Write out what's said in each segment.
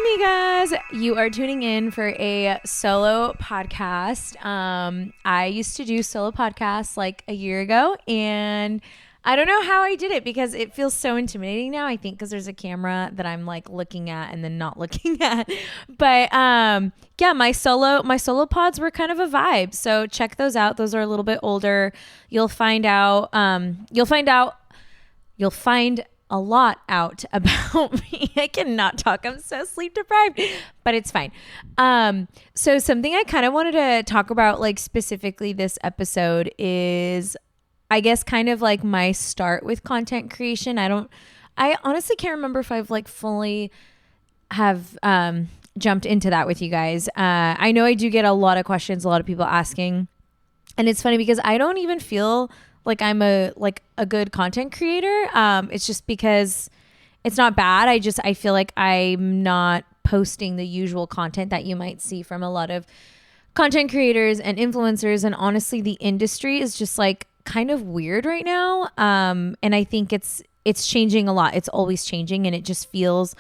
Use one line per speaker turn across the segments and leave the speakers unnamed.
Amigas, you are tuning in for a solo podcast. I used to do solo podcasts like a year ago, and I don't know how I did it because it feels so intimidating now. I think because there's a camera that I'm like looking at and then not looking at. But yeah, my solo pods were kind of a vibe. So check those out. Those are a little bit older. You'll find a lot out about me. I cannot talk. I'm so sleep deprived, but it's fine. So something I kind of wanted to talk about, like specifically this episode, is I guess kind of like my start with content creation. I honestly can't remember if I've like fully have jumped into that with you guys. I know I do get a lot of questions, a lot of people asking, and it's funny because I don't even feel like I'm a good content creator. It's just because it's not bad. I feel like I'm not posting the usual content that you might see from a lot of content creators and influencers. And honestly, the industry is just like kind of weird right now. And I think it's changing a lot. It's always changing, and it just feels,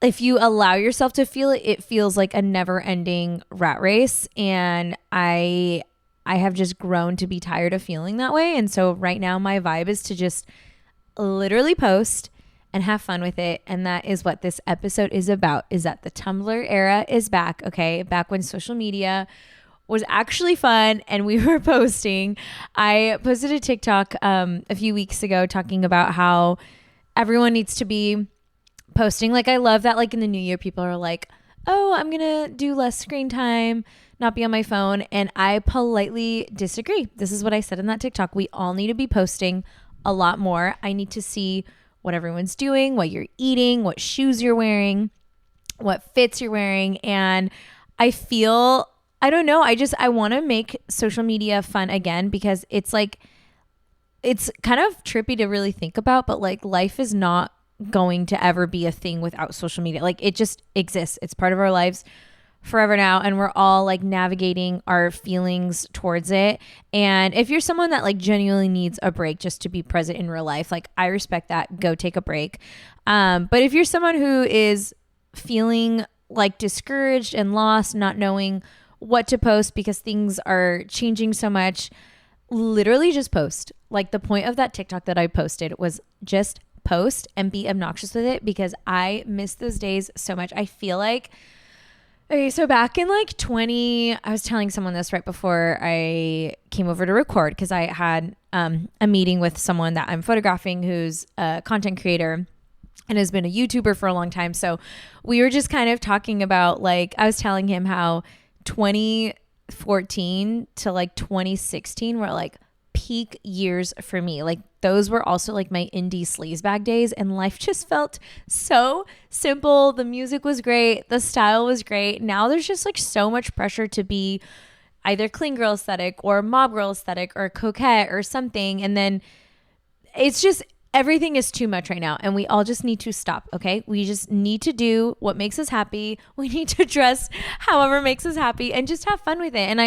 if you allow yourself to feel it, it feels like a never ending rat race. And I have just grown to be tired of feeling that way. And so right now my vibe is to just literally post and have fun with it. And that is what this episode is about, is that the Tumblr era is back. Okay. Back when social media was actually fun and we were posting. I posted a TikTok a few weeks ago talking about how everyone needs to be posting. Like, I love that, like in the new year, people are like, oh, I'm going to do less screen time, not be on my phone. And I politely disagree. This is what I said in that TikTok. We all need to be posting a lot more. I need to see what everyone's doing, what you're eating, what shoes you're wearing, what fits you're wearing. And I feel, I don't know, I want to make social media fun again, because it's like, it's kind of trippy to really think about, but like life is not going to ever be a thing without social media. Like, it just exists. It's part of our lives forever now, and we're all like navigating our feelings towards it. And if you're someone that like genuinely needs a break just to be present in real life, like, I respect that. Go take a break. But if you're someone who is feeling like discouraged and lost, not knowing what to post because things are changing so much, literally just post. Like, the point of that TikTok that I posted was just post and be obnoxious with it, because I miss those days so much. I feel like, okay, so back in like I was telling someone this right before I came over to record, because I had a meeting with someone that I'm photographing who's a content creator and has been a YouTuber for a long time. So we were just kind of talking about, like, I was telling him how 2014 to like 2016 were like peak years for me. Like, those were also like my indie sleazebag days, and life just felt so simple. The music was great. The style was great. Now there's just like so much pressure to be either clean girl aesthetic or mob girl aesthetic or coquette or something. And then it's just, everything is too much right now, and we all just need to stop. Okay. We just need to do what makes us happy. We need to dress however makes us happy and just have fun with it. And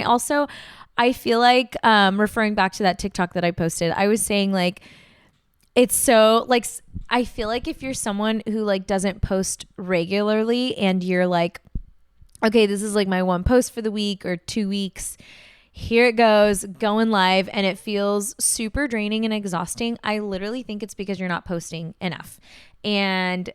I feel like, referring back to that TikTok that I posted, I was saying, like, it's so like, I feel like if you're someone who like doesn't post regularly and you're like, okay, this is like my one post for the week or 2 weeks, here it goes, going live, and it feels super draining and exhausting, I literally think it's because you're not posting enough. And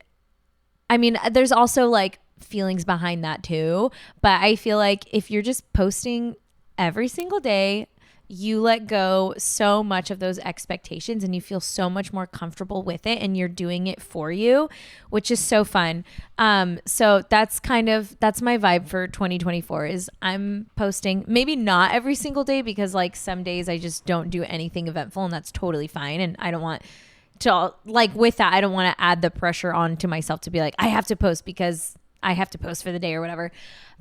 I mean, there's also like feelings behind that too, but I feel like if you're just posting every single day, you let go so much of those expectations and you feel so much more comfortable with it, and you're doing it for you, which is so fun. So that's my vibe for 2024, is I'm posting, maybe not every single day, because like some days I just don't do anything eventful, and that's totally fine. And I don't want to, like, with that, I don't want to add the pressure on to myself to be like, I have to post because I have to post for the day or whatever.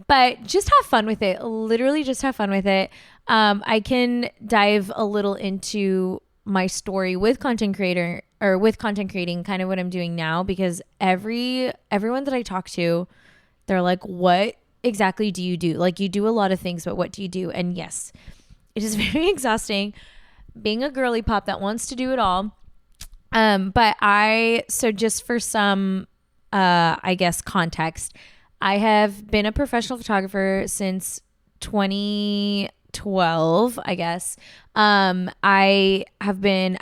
But just have fun with it. Literally just have fun with it. I can dive a little into my story with content creating, kind of what I'm doing now, because everyone that I talk to, they're like, what exactly do you do? Like, you do a lot of things, but what do you do? And yes, it is very exhausting being a girly pop that wants to do it all. So just for some I guess, context, I have been a professional photographer since 2012, I guess. I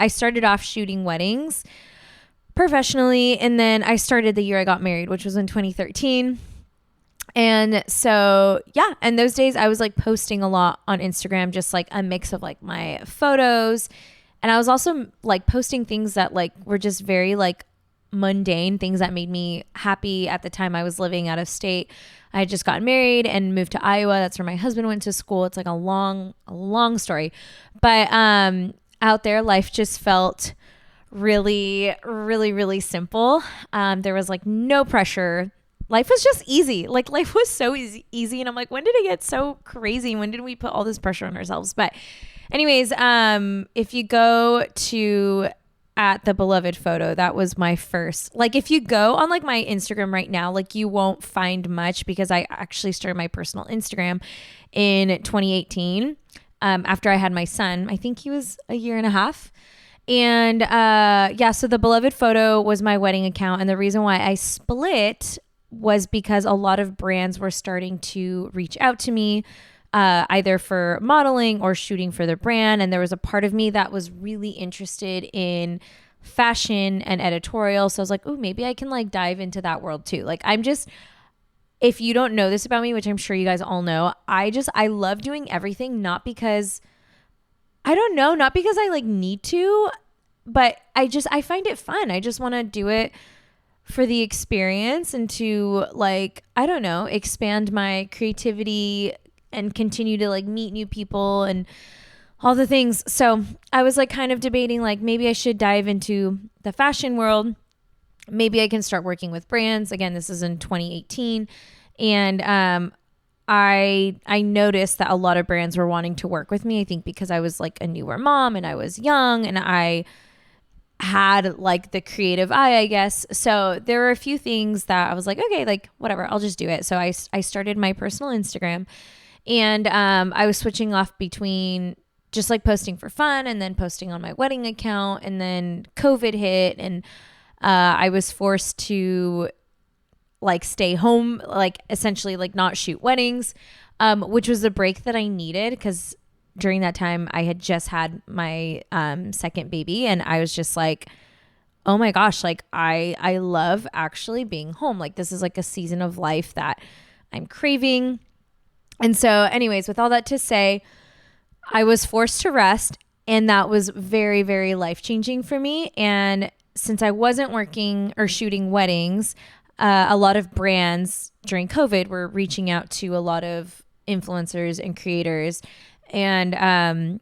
started off shooting weddings professionally, and then I started the year I got married, which was in 2013. And so, yeah, and those days I was like posting a lot on Instagram, just like a mix of like my photos. And I was also like posting things that like were just very like mundane things that made me happy at the time. I was living out of state. I had just gotten married and moved to Iowa. That's where my husband went to school. It's like a long story. But out there, life just felt really, really, really simple. There was like no pressure. Life was just easy. Like life was so easy. And I'm like, when did it get so crazy? When did we put all this pressure on ourselves? But anyways, if you go to at the beloved photo, that was my first, like if you go on like my Instagram right now, like you won't find much because I actually started my personal Instagram in 2018 after I had my son. I think he was a year and a half. And yeah, so the beloved photo was my wedding account. And the reason why I split was because a lot of brands were starting to reach out to me, either for modeling or shooting for their brand. And there was a part of me that was really interested in fashion and editorial. So I was like, oh, maybe I can like dive into that world too. Like if you don't know this about me, which I'm sure you guys all know, I love doing everything, not because I like need to, but I find it fun. I just want to do it for the experience and to like, I don't know, expand my creativity and continue to like meet new people and all the things. So I was like kind of debating like maybe I should dive into the fashion world. Maybe I can start working with brands. Again, this is in 2018. And I noticed that a lot of brands were wanting to work with me. I think because I was like a newer mom and I was young and I had like the creative eye, I guess. So there were a few things that I was like, okay, like whatever, I'll just do it. So I started my personal Instagram, and I was switching off between just like posting for fun and then posting on my wedding account. And then COVID hit, and I was forced to like stay home, like essentially like not shoot weddings, which was a break that I needed because during that time I had just had my second baby, and I was just like, oh my gosh, like I love actually being home. Like this is like a season of life that I'm craving. And so anyways, with all that to say, I was forced to rest, and that was very, very life-changing for me. And since I wasn't working or shooting weddings, a lot of brands during COVID were reaching out to a lot of influencers and creators. And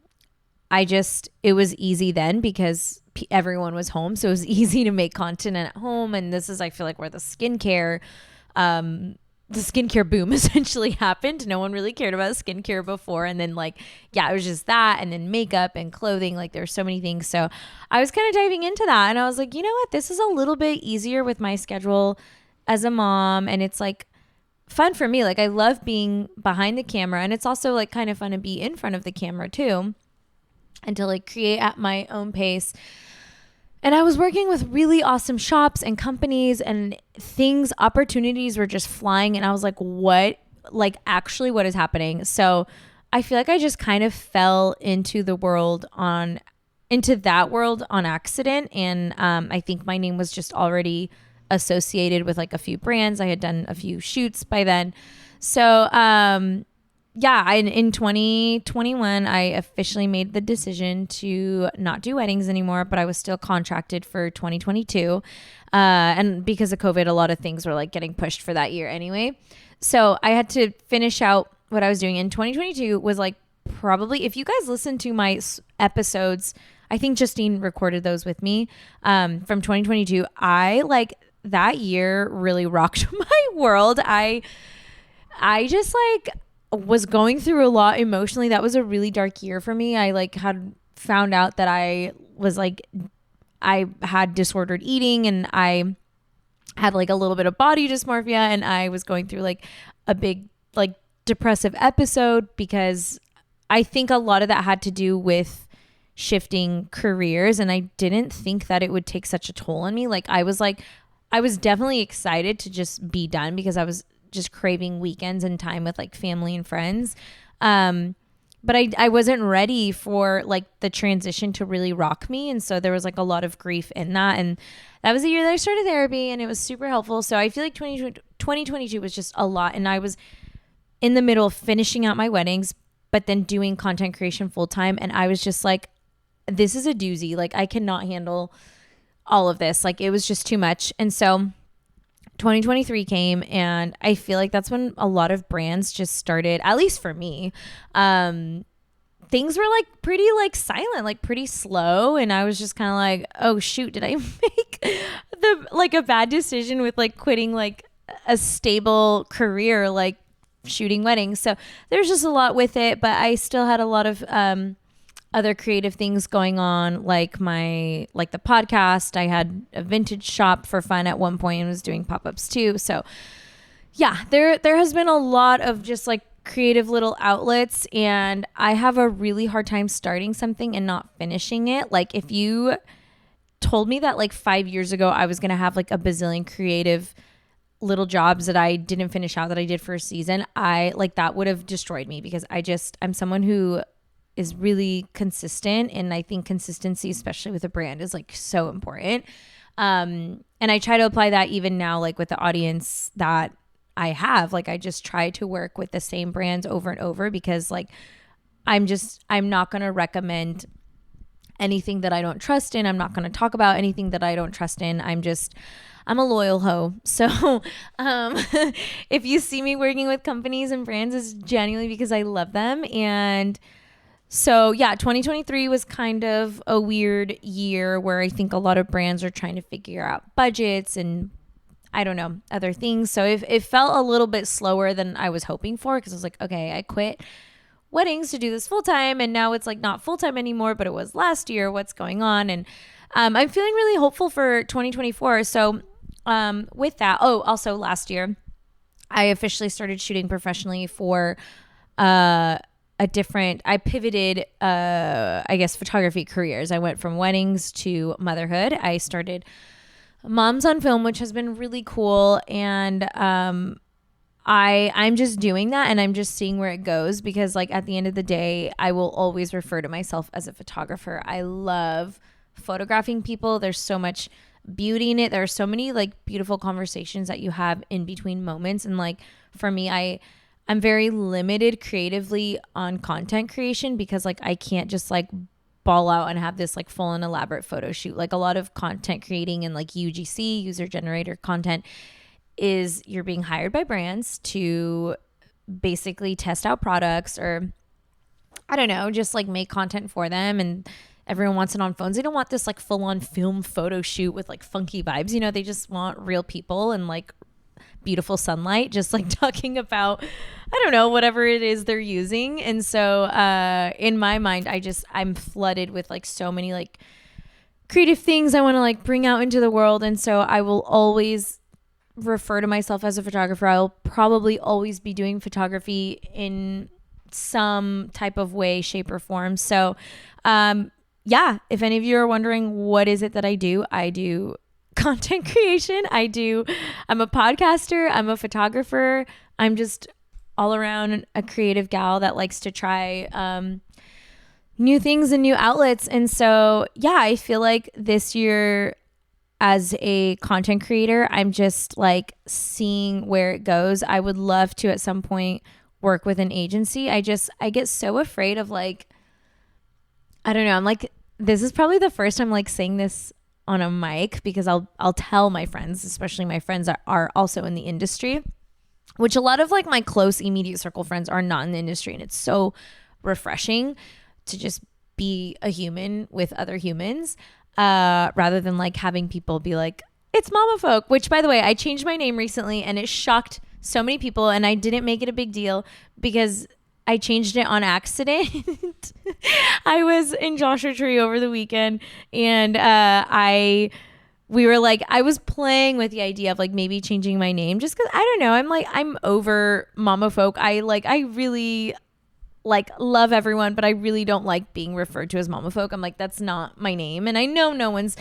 it was easy then because everyone was home. So it was easy to make content at home. And this is, I feel like, where the skincare boom essentially happened. No one really cared about skincare before. And then like, yeah, it was just that. And then makeup and clothing, like there's so many things. So I was kind of diving into that, and I was like, you know what, this is a little bit easier with my schedule as a mom. And it's like fun for me. Like I love being behind the camera, and it's also like kind of fun to be in front of the camera too, and to like create at my own pace. And I was working with really awesome shops and companies and things, opportunities were just flying. And I was like, what is happening? So I feel like I just kind of fell into that world on accident. And I think my name was just already associated with like a few brands. I had done a few shoots by then. So yeah, in 2021, I officially made the decision to not do weddings anymore, but I was still contracted for 2022. And because of COVID, a lot of things were like getting pushed for that year anyway. So I had to finish out what I was doing in 2022 was like probably, if you guys listen to my episodes, I think Justine recorded those with me from 2022. I like that year really rocked my world. I just like was going through a lot emotionally. That was a really dark year for me. I like had found out that I had disordered eating, and I had like a little bit of body dysmorphia, and I was going through like a big like depressive episode because I think a lot of that had to do with shifting careers, and I didn't think that it would take such a toll on me. Like I was like I was definitely excited to just be done because I was just craving weekends and time with like family and friends. But I wasn't ready for like the transition to really rock me. And so there was like a lot of grief in that. And that was the year that I started therapy, and it was super helpful. So I feel like 2022 was just a lot. And I was in the middle of finishing out my weddings, but then doing content creation full time. And I was just like, this is a doozy. Like, I cannot handle all of this. Like, it was just too much. And so 2023 came, and I feel like that's when a lot of brands just started, at least for me. Things were like pretty like silent, like pretty slow. And I was just kind of like, oh shoot, did I make a bad decision with like quitting like a stable career, like shooting weddings? So there's just a lot with it, but I still had a lot of other creative things going on, like the podcast. I had a vintage shop for fun at one point and was doing pop-ups too. So yeah, there has been a lot of just like creative little outlets, and I have a really hard time starting something and not finishing it. Like, if you told me that like 5 years ago I was going to have like a bazillion creative little jobs that I didn't finish out that I did for a season, that would have destroyed me, because I'm someone who is really consistent, and I think consistency, especially with a brand, is like so important. And I try to apply that even now, like with the audience that I have. Like, I just try to work with the same brands over and over, because like I'm not going to recommend anything that I don't trust in. I'm not going to talk about anything that I don't trust in. I'm a loyal hoe. So if you see me working with companies and brands, it's genuinely because I love them. And so yeah, 2023 was kind of a weird year where I think a lot of brands are trying to figure out budgets and I don't know, other things. So it felt a little bit slower than I was hoping for, because I was like, okay, I quit weddings to do this full time, and now it's like not full time anymore, but it was last year. What's going on? And I'm feeling really hopeful for 2024. So with that, also last year, I officially started shooting professionally for I pivoted, I guess, photography careers. I went from weddings to motherhood. I started Moms on Film, which has been really cool. And I'm just doing that, and I'm just seeing where it goes, because like at the end of the day, I will always refer to myself as a photographer. I love photographing people. There's so much beauty in it. There are so many like beautiful conversations that you have in between moments. And like for me, I'm very limited creatively on content creation, because like I can't just like ball out and have this like full and elaborate photo shoot. Like a lot of content creating and like UGC, user generator content, is you're being hired by brands to basically test out products, or I don't know, just like make content for them. And everyone wants it on phones. They don't want this like full on film photo shoot with like funky vibes. You know, they just want real people and like beautiful sunlight, just like talking about, I don't know, whatever it is they're using. And so in my mind, I'm flooded with like so many like creative things I want to like bring out into the world. And so I will always refer to myself as a photographer. I'll probably always be doing photography in some type of way, shape, or form. So yeah, if any of you are wondering what is it that I do content creation. I'm a podcaster. I'm a photographer. I'm just all around a creative gal that likes to try new things and new outlets. And so, yeah, I feel like this year as a content creator, I'm just like seeing where it goes. I would love to at some point work with an agency. I get so afraid of like, I don't know. I'm like, this is probably the first time like saying this on a mic, because I'll tell my friends, especially my friends that are also in the industry, which a lot of like my close immediate circle friends are not in the industry. And it's so refreshing to just be a human with other humans, rather than like having people be like, it's Mama Folk, which by the way, I changed my name recently and it shocked so many people, and I didn't make it a big deal because I changed it on accident. I was in Joshua Tree over the weekend, and I was playing with the idea of like maybe changing my name, just because I don't know. I'm over Mama Folk. I really like love everyone, but I really don't like being referred to as Mama Folk. I'm like, that's not my name. And I know no one's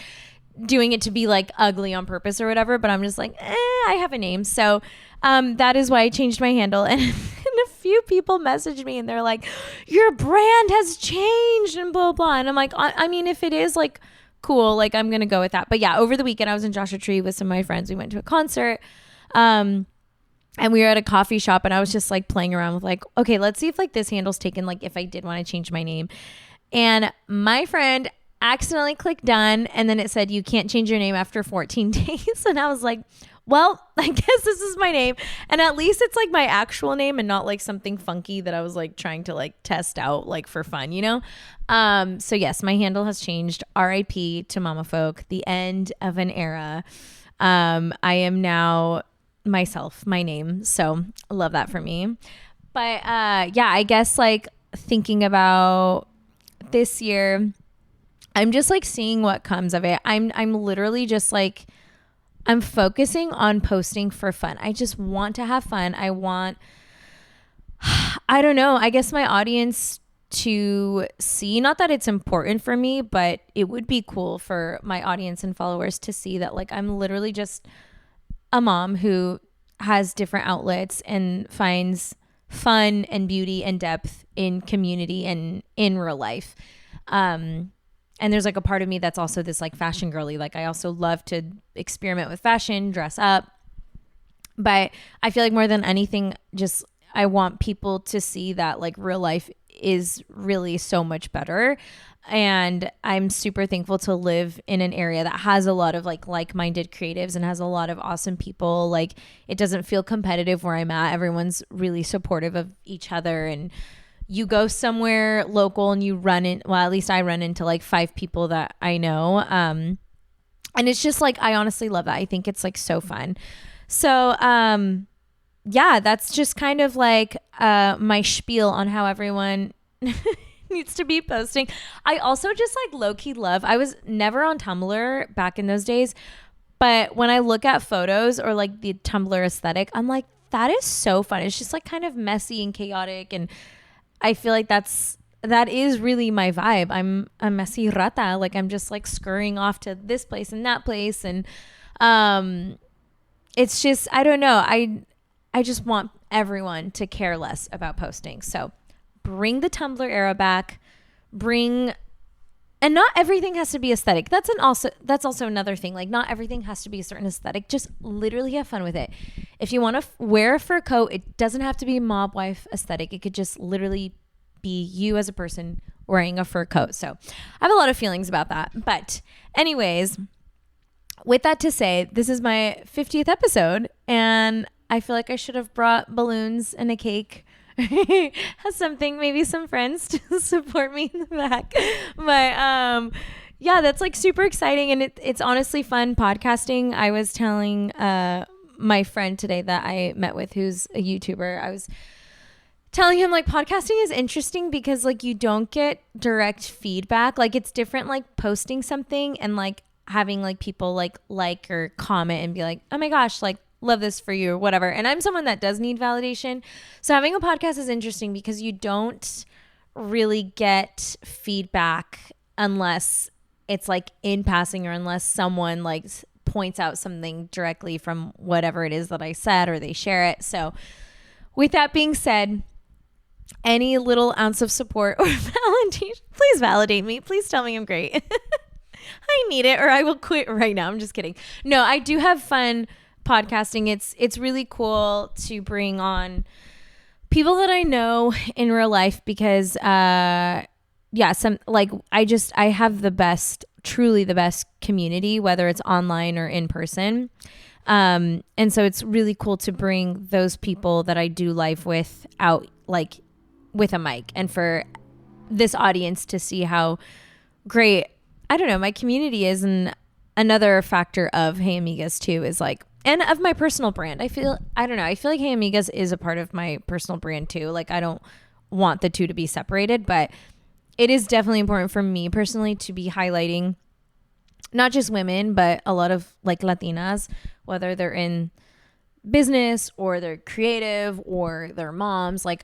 doing it to be like ugly on purpose or whatever, but I'm just like, I have a name. So that is why I changed my handle. And, and a few people messaged me and they're like, your brand has changed and blah, blah. And I'm like, I mean, if it is like cool, like I'm going to go with that. But yeah, over the weekend I was in Joshua Tree with some of my friends. We went to a concert. And we were at a coffee shop and I was just like playing around with like, okay, let's see if like this handle's taken, like if I did want to change my name. And my friend accidentally clicked done. And then it said, you can't change your name after 14 days. And I was like, well, I guess this is my name. And at least it's like my actual name and not like something funky that I was like trying to like test out like for fun, you know? So yes, my handle has changed. RIP to Mama Folk, the end of an era. I am now myself, my name. So I love that for me. But yeah, I guess like thinking about this year, I'm just like seeing what comes of it. I'm literally just like, I'm focusing on posting for fun. I just want to have fun. I don't know, I guess my audience to see, not that it's important for me, but it would be cool for my audience and followers to see that like I'm literally just a mom who has different outlets and finds fun and beauty and depth in community and in real life. And there's like a part of me that's also this like fashion girly. Like I also love to experiment with fashion, dress up. But I feel like more than anything, just I want people to see that like real life is really so much better. And I'm super thankful to live in an area that has a lot of like-minded creatives and has a lot of awesome people. Like it doesn't feel competitive where I'm at. Everyone's really supportive of each other, and you go somewhere local and you run in, well, at least I run into like 5 people that I know. And it's just like, I honestly love that. I think it's like so fun. So, yeah, that's just kind of like, my spiel on how everyone needs to be posting. I also just like low-key love, I was never on Tumblr back in those days, but when I look at photos or like the Tumblr aesthetic, I'm like, that is so fun. It's just like kind of messy and chaotic, and I feel like that is really my vibe. I'm a messy rata. Like I'm just like scurrying off to this place and that place. And it's just, I don't know. I just want everyone to care less about posting. So bring the Tumblr era back. And not everything has to be aesthetic. That's also another thing. Like not everything has to be a certain aesthetic. Just literally have fun with it. If you want to wear a fur coat, it doesn't have to be mob wife aesthetic. It could just literally be you as a person wearing a fur coat. So I have a lot of feelings about that. But anyways, with that to say, this is my 50th episode, and I feel like I should have brought balloons and a cake. Something, maybe some friends to support me in the back. But yeah, that's like super exciting, and it's honestly fun podcasting. I was telling my friend today that I met with, who's a YouTuber, I was telling him like podcasting is interesting because like you don't get direct feedback. Like it's different like posting something and like having like people like or comment and be like, oh my gosh, like love this for you or whatever. And I'm someone that does need validation. So having a podcast is interesting because you don't really get feedback unless it's like in passing or unless someone like points out something directly from whatever it is that I said or they share it. So with that being said, any little ounce of support or validation, please validate me. Please tell me I'm great. I need it or I will quit right now. I'm just kidding. No, I do have fun podcasting. It's really cool to bring on people that I know in real life because I have truly the best community, whether it's online or in person. And so it's really cool to bring those people that I do live with out like with a mic, and for this audience to see how great, I don't know, my community is. And another factor of Hey Amigas too is like, and of my personal brand. I feel like Hey Amigas is a part of my personal brand too. Like I don't want the two to be separated, but it is definitely important for me personally to be highlighting not just women, but a lot of like Latinas, whether they're in business or they're creative or they're moms. Like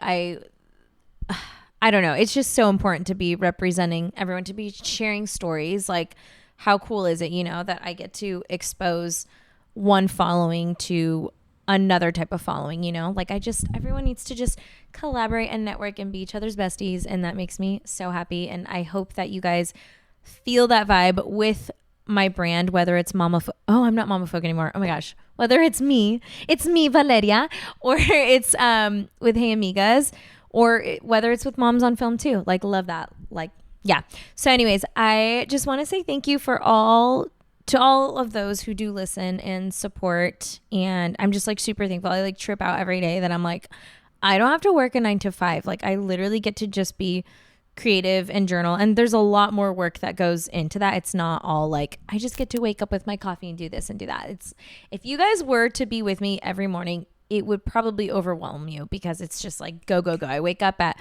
I don't know. It's just so important to be representing everyone, to be sharing stories. Like how cool is it, you know, that I get to expose one following to another type of following, you know, like everyone needs to just collaborate and network and be each other's besties. And that makes me so happy. And I hope that you guys feel that vibe with my brand, whether it's I'm not Mama Folk anymore. Oh my gosh. Whether it's me, Valeria, or it's with Hey Amigas, or whether it's with Moms on Film too. Like, love that. Like, yeah. So anyways, I just want to say thank you to all of those who do listen and support. And I'm just like super thankful. I like trip out every day that I'm like, I don't have to work a 9 to 5. Like, I literally get to just be creative and journal. And there's a lot more work that goes into that. It's not all like, I just get to wake up with my coffee and do this and do that. It's, if you guys were to be with me every morning, it would probably overwhelm you, because it's just like, go, go, go. I wake up at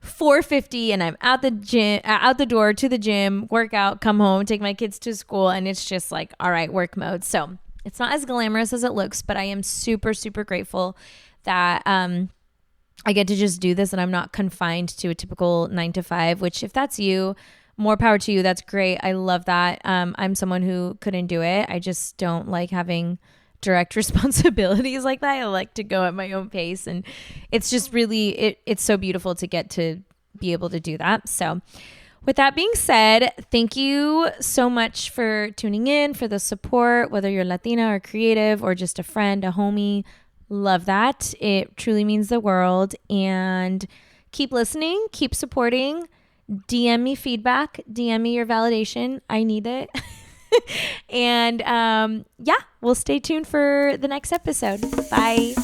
4:50 and I'm out the door to the gym, work out, come home, take my kids to school. And it's just like, all right, work mode. So it's not as glamorous as it looks, but I am super, super grateful that, I get to just do this and I'm not confined to a typical 9 to 5, which if that's you, more power to you. That's great. I love that. I'm someone who couldn't do it. I just don't like having direct responsibilities like that. I like to go at my own pace, and it's just really, it's so beautiful to get to be able to do that. So with that being said, thank you so much for tuning in, for the support, whether you're Latina or creative or just a friend, a homie. Love that. It truly means the world. And keep listening, keep supporting. DM me feedback, DM me your validation. I need it. And yeah, we'll stay tuned for the next episode. Bye.